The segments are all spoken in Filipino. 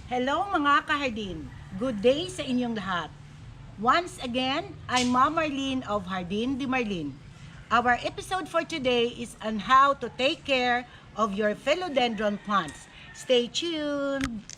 Hello mga kahardin! Good day sa inyong lahat. Once again, I'm Ma'am Marlene of Hardin Di Marlene. Our episode for today is on how to take care of your philodendron plants. Stay tuned!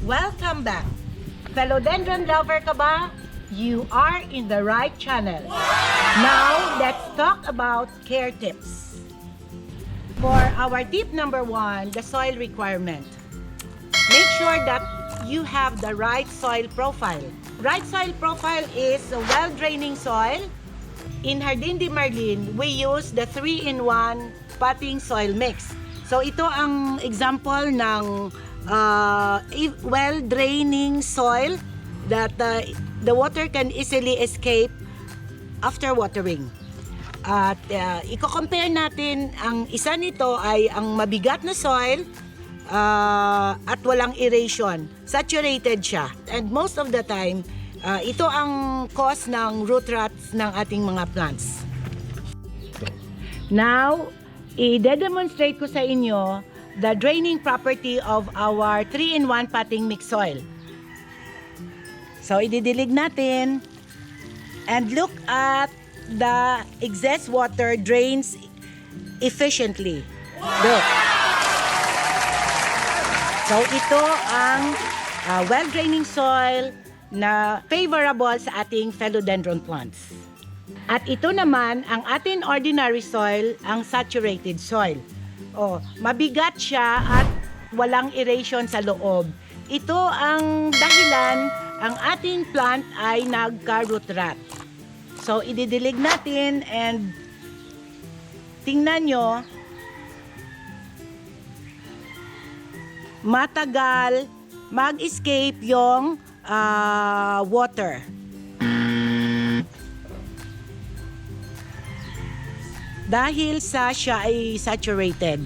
Welcome back! Philodendron lover ka ba? You are in the right channel. Now, let's talk about care tips. For our tip number 1, the soil requirement. Make sure that you have the right soil profile. Right soil profile is a well-draining soil. In Hardin Di Marlene, we use the 3-in-1 potting soil mix. So ito ang example ng well-draining soil that the water can easily escape after watering. At i-compare natin, ang isa nito ay ang mabigat na soil at walang aeration. Saturated siya. And most of the time, ito ang cause ng root rots ng ating mga plants. Now, i-demonstrate ko sa inyo the draining property of our 3-in-1 potting mix soil. So, ididilig natin and look at the excess water drains efficiently. Look. So, ito ang well-draining soil na favorable sa ating philodendron plants. At ito naman, ang ating ordinary soil, ang saturated soil. Mabigat siya at walang aeration sa loob. Ito ang dahilan ang ating plant ay nagka-root rot. So, ididilig natin and tingnan nyo, matagal mag-escape yung water. Dahil siya ay saturated.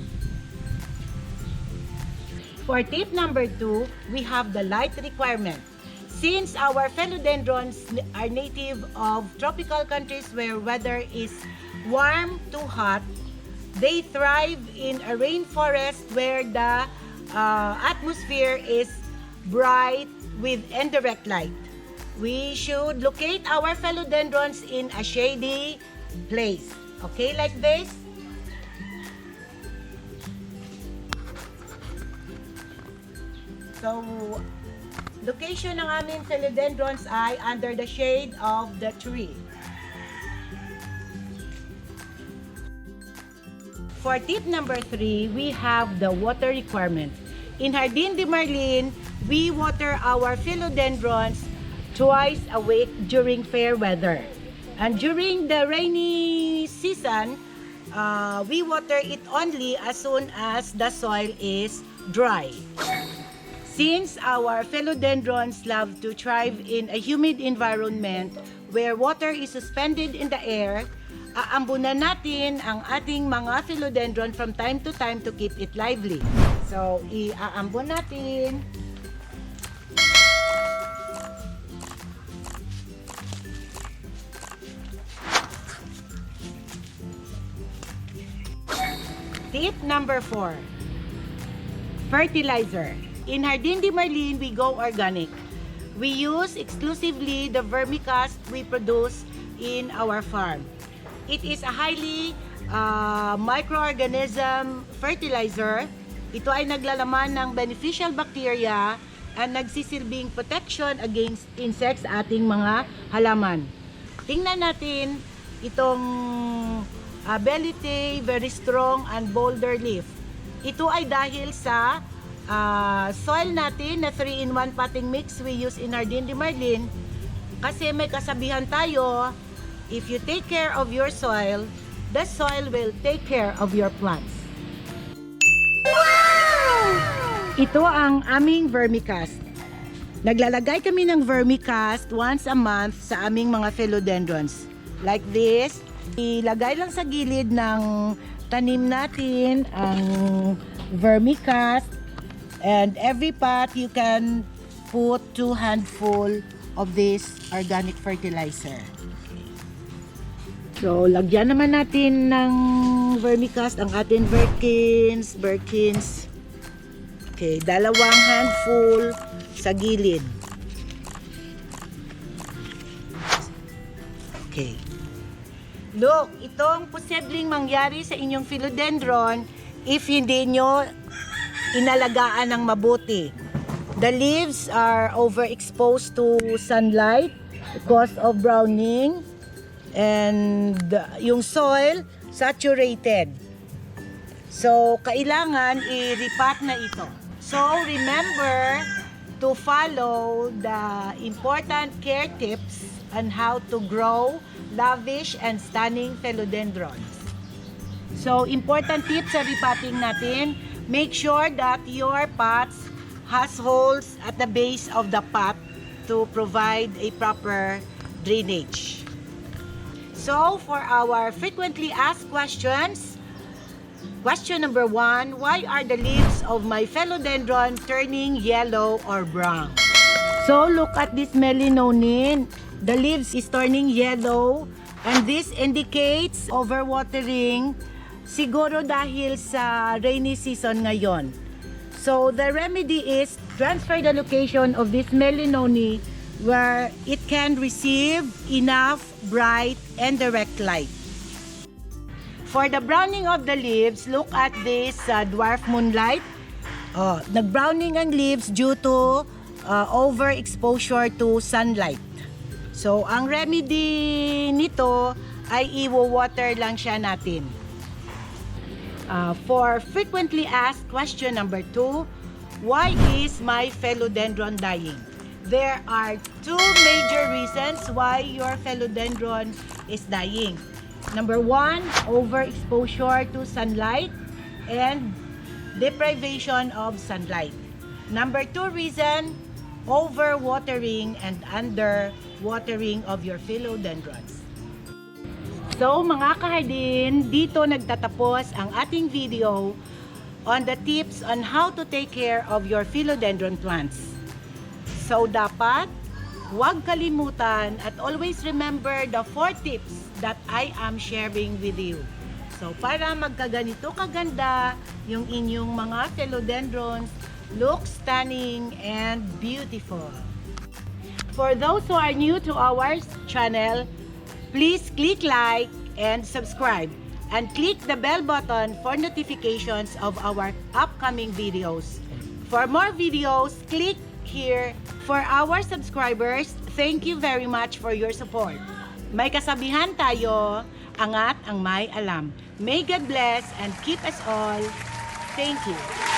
For tip number 2, we have the light requirement. Since our philodendrons are native of tropical countries where weather is warm to hot, they thrive in a rainforest where the atmosphere is bright with indirect light. We should locate our philodendrons in a shady place. Okay, like this. So, location ng aming philodendrons ay under the shade of the tree. For tip number 3, we have the water requirement. In Hardin Di Marlene, we water our philodendrons twice a week during fair weather. And during the rainy season, we water it only as soon as the soil is dry. Since our philodendrons love to thrive in a humid environment where water is suspended in the air, aambunan natin ang ating mga philodendron from time to time to keep it lively. So, iaambon natin. Tip number 4, fertilizer. In Hardin Di Marlene, we go organic. We use exclusively the vermicast we produce in our farm. It is a highly microorganism fertilizer. Ito ay naglalaman ng beneficial bacteria at nagsisilbing protection against insects sa ating mga halaman. Tingnan natin itong Belite, very strong and boulder leaf. Ito ay dahil sa soil natin na 3-in-1 potting mix we use in our Dindimarlin. Kasi may kasabihan tayo, if you take care of your soil, the soil will take care of your plants. Wow! Ito ang aming vermicast. Naglalagay kami ng vermicast once a month sa aming mga philodendrons. Like this, ilagay lang sa gilid ng tanim natin ang vermicast, and every pot you can put 2 handful of this organic fertilizer. So, lagyan naman natin ng vermicast ang ating Birkins. Okay, 2 handful sa gilid. Okay. Look, itong posibleng mangyari sa inyong philodendron if hindi nyo inalagaan ng mabuti. The leaves are overexposed to sunlight because of browning, and yung soil saturated. So, kailangan i-repat na ito. So, remember to follow the important care tips on how to grow lavish and stunning philodendrons. So, important tips sa repotting natin. Make sure that your pots has holes at the base of the pot to provide a proper drainage. So, for our frequently asked questions, question number 1, why are the leaves of my philodendron turning yellow or brown? So, look at this melanonin. The leaves is turning yellow, and this indicates overwatering, siguro dahil sa rainy season ngayon. So, the remedy is transfer the location of this melanoni where it can receive enough bright and direct light. For the browning of the leaves, look at this dwarf moonlight. Nag-browning ang leaves due to overexposure to sunlight. So, ang remedy nito ay i-water lang siya natin. For frequently asked question number 2, why is my philodendron dying? There are 2 major reasons why your philodendron is dying. Number 1, overexposure to sunlight and deprivation of sunlight. Number 2 reason, overwatering and underwatering of your philodendrons. So mga kahardin, dito nagtatapos ang ating video on the tips on how to take care of your philodendron plants. So dapat, huwag kalimutan at always remember the 4 tips that I am sharing with you. So para magkaganito kaganda yung inyong mga philodendrons, look stunning and beautiful. For those who are new to our channel, please click like and subscribe and click the bell button for notifications of our upcoming videos. For more videos, click here. For our subscribers, thank you very much for your support. May kasabihan tayo, angat ang may alam. May God bless and keep us all. Thank you.